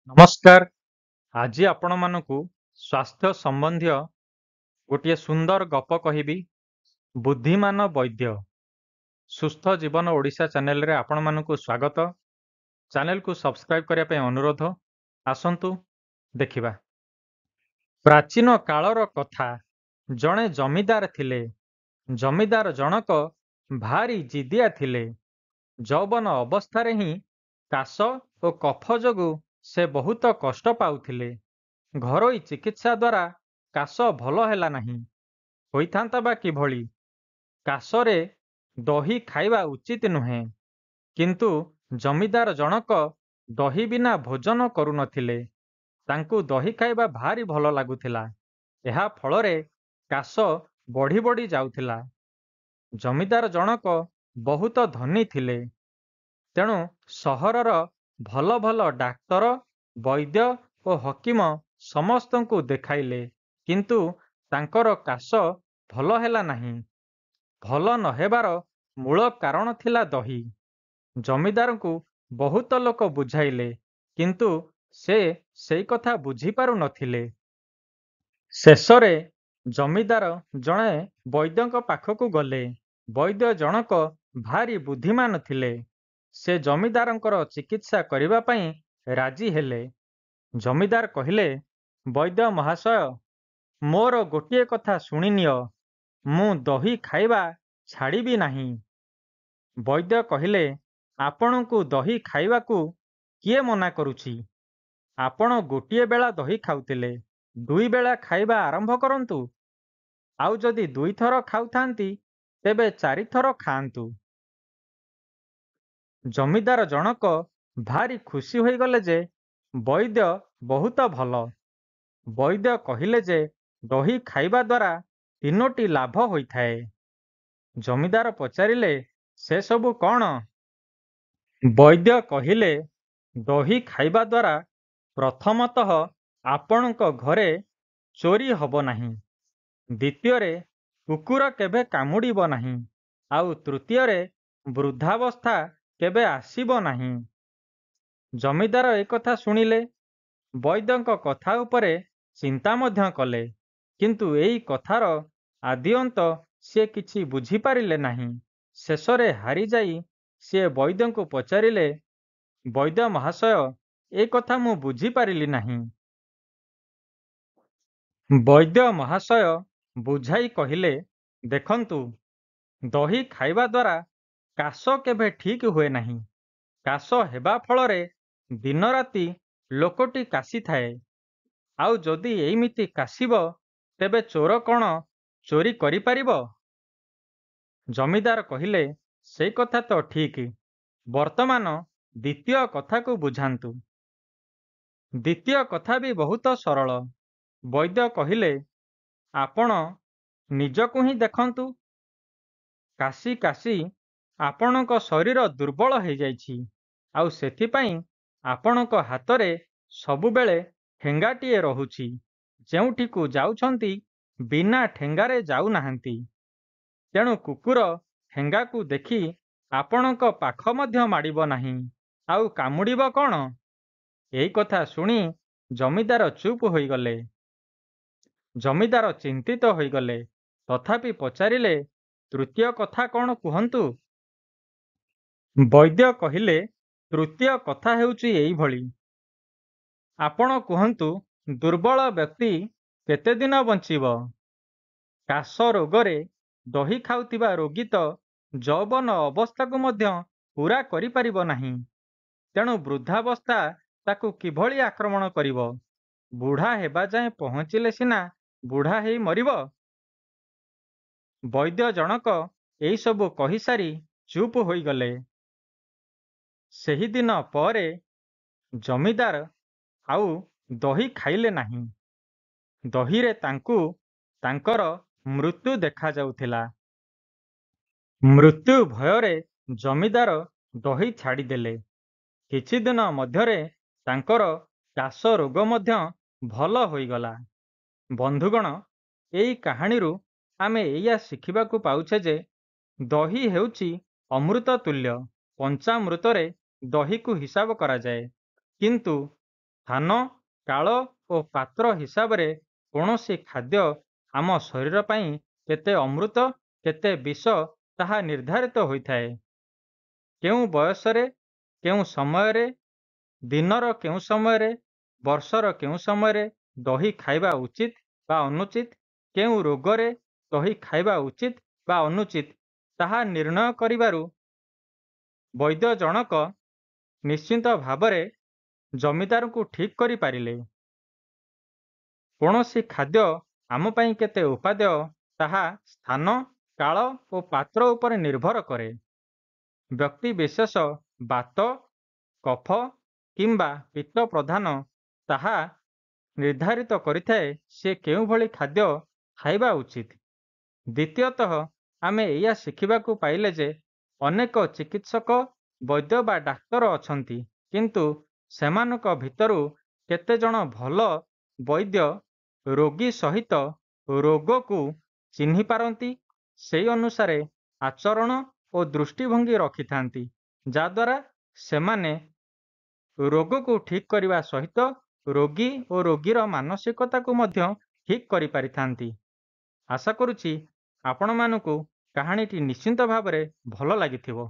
नमस्कार। आज आपण मानकु स्वास्थ्य संबंधी गोटे सुंदर गप कहिबी। बुद्धिमान वैद्य सुस्थ जीवन ओडिशा चैनल रे आपण मानकु स्वागत। चैनल को सब्सक्राइब करिया पे अनुरोध। आसंतु देखिबा। प्राचीन कालर कथा। जणे जमीदार थिले। जमीदार जनक भारी जिदिया थिले। जौवन अवस्थारे ही काश और कफ जोगु से बहुत कष्ट पाउथिले। घरोई चिकित्सा द्वारा काश भल हैला नहीं। होइथांता बा किभଳି। काशरे दही खाइबा उचित नुहे। किंतु जमीदार जनक दही बिना भोजन करू नथिले। तांकु दही खाइबा भारी भल लागुथिला। एहा फलरे काश बढ़ी बढ़ी जाउथिला। जमीदार जनक बहुत धनी थिले। तेणु सहरर भल भल डाक्तर वैद्य और हकीम समस्तंकु देखाइले। किंतु तांकर काश भल हैला नहीं। भल नहेबार मूल कारण थिला दही। जमीदार को बहुत लोक बुझाइले। किंतु से सेई कथा बुझी पारु नथिले। शेषरे जमीदार जणे वैद्यंक पाखकु गले। वैद्य जनक भारी बुद्धिमान थिले। से जमीदारंकर चिकित्सा करिबा पई राजी हेले। जमीदार कहिले, वैद्य महाशय, मोर गोटिए कथा शुणी नियो। मु दही खाइबा छाड़िबी नहीं। वैद्य कहिले, आपणकु दही खाइबाकू किए मना करुछि? आपण गोटिए बेला दही खाउतिले, दुई बेला खाइबा आरंभ करंतु। आउ जदि दुई थर खाउथांती तेबे चारि थर खाआंतु। जमीदार जनक भारी खुशी होई गले जे वैद्य बहुत भल। वैद्य कहिले जे दही खाइबा द्वारा तीनोटी लाभ होइथाए। जमीदार पचारिले, से सबु कौन? वैद्य कहिले, दही खाइबा द्वारा प्रथमतः आपणक घरे चोरी हब नहीं। द्वितीय कुकुर केबे कामुड़िब नहीं। आउ तृतीय वृद्धावस्था केबे आसीब नहीं। जमीदार एक कथा शुणिले। वैद्यंक कथा उपरे चिंता मध्य कले। किंतु एई कथार आदिअंत से किछि बुझी पारिले नहीं। शेषरे हारी जाई से वैद्य को पचारिले, वैद्य महाशय, ए कथा मु बुझी पारिली नहीं। वैद्य महाशय बुझाई कहिले, देखंतु, दही खाइबा द्वारा काश केबे ठीक हुए नहीं। काश हेबा फलरे दिन राति लोकटी काशी थाए। आउ जदि एमिति काशिब तेबे चोर कौन चोरी करि पारिब? जमीदार कहिले, से कथा तो ठीक। वर्तमान द्वितीय कथा को बुझांतु। द्वितीय कथा भी बहुत सरल। वैद्य कहिले, आपण निजकु ही देखंतु। काशी काशी आपणक शरीर दुर्बल हो जाइछि। आउ सेथिपाई आपणक हातरे सबुबेले ठेंगाटिए रहुछि। जेउठिकु जाउछंती बिना ठेंगारे जाउ नाहंती। तेणु कुकुर ठेंगाकू देखि आपणक पाख मध्य माडिब नाही। आउ कामुड़िब कौन? एई कथा शुणी जमीदार चुप होइगले। जमीदार चिंतित होइगले। तथापि पचारिले, तृतीय कथा कौन कुहंतु? वैद्य कहिले, तृतीय कथा हेउछि एई भଳି। आपण कुहंतु, दुर्बल व्यक्ति केते दिन बंचिब? काश रोगरे दही खाउतिबा रोगी तो जौवन अवस्था को मध्य पूरा करि परिब नाही। तेणु वृद्धावस्था ताकू किभଳି आक्रमण करिब? बुढ़ा हेबा जाए पहुँचिले सिना बुढ़ा हेई मरिब। वैद्य जनक एई सबु कहि सारी चुप होई गले। सेही दिन परे जमीदार आउ दही खाइले नाही। दहीरे तांकू तांकर मृत्यु देखा जाउथिला। मृत्यु भୟରେ जमीदार दही छाड़ीदेले। किछि दिन मध्यरे तांकर काश रोग मध्य भल होइगला। बंधुगण, एई कहानीरू आमे एया शिखिबाकू पाउछे जे दही हेउछि अमृत तुल्य। पंचामृतरे दही को हिसाब करा जाए। किंतु ସ୍ଥାନ, କାଳ ଓ ପାତ୍ର ହିସାବରେ କୌଣସି ଖାଦ୍ୟ ଆମ ଶରୀର ପାଇଁ କେତେ ଅମୃତ କେତେ ବିଷ ତାହା ନିର୍ଦ୍ଧାରିତ ହୋଇଥାଏ। କେଉଁ ବୟସରେ, କେଉଁ ସମୟରେ, ଦିନର କେଉଁ ସମୟରେ, ବର୍ଷର କେଉଁ ସମୟରେ ଦହି ଖାଇବା ଉଚିତ ବା ଅନୁଚିତ, କେଉଁ ରୋଗରେ ଦହି ଖାଇବା ଉଚିତ ବା ଅନୁଚିତ ତାହା ନିର୍ଣ୍ଣୟ କରିବାରୁ ବୈଦ୍ୟ ଜଣକ ନିଶ୍ଚିନ୍ତ ଭାବରେ ଜମିଦାରଙ୍କୁ ଠିକ୍ କରିପାରିଲେ। କୌଣସି ଖାଦ୍ୟ ଆମ ପାଇଁ କେତେ ଉପାଦେୟ ତାହା ସ୍ଥାନ, କାଳ ଓ ପାତ୍ର ଉପରେ ନିର୍ଭର କରେ। ବ୍ୟକ୍ତି ବିଶେଷ ବାତ, କଫ କିମ୍ବା ପିତ୍ତ ପ୍ରଧାନ ତାହା ନିର୍ଦ୍ଧାରିତ କରିଥାଏ ସେ କେଉଁଭଳି ଖାଦ୍ୟ ଖାଇବା ଉଚିତ। ଦ୍ୱିତୀୟତଃ ଆମେ ଏଇଆ ଶିଖିବାକୁ ପାଇଲେ ଯେ ଅନେକ ଚିକିତ୍ସକ, ବୈଦ୍ୟ ବା ଡାକ୍ତର ଅଛନ୍ତି, କିନ୍ତୁ ସେମାନଙ୍କ ଭିତରୁ କେତେଜଣ ଭଲ ବୈଦ୍ୟ ରୋଗୀ ସହିତ ରୋଗକୁ ଚିହ୍ନି ପାରନ୍ତି, ସେହି ଅନୁସାରେ ଆଚରଣ ଓ ଦୃଷ୍ଟିଭଙ୍ଗୀ ରଖିଥାନ୍ତି, ଯାଦ୍ୱାରା ସେମାନେ ରୋଗକୁ ଠିକ୍ କରିବା ସହିତ ରୋଗୀ ଓ ରୋଗୀର ମାନସିକତାକୁ ମଧ୍ୟ ଠିକ୍ କରିପାରିଥାନ୍ତି। ଆଶା କରୁଛି ଆପଣମାନଙ୍କୁ କାହାଣୀଟି ନିଶ୍ଚିନ୍ତ ଭାବରେ ଭଲ ଲାଗିଥିବ।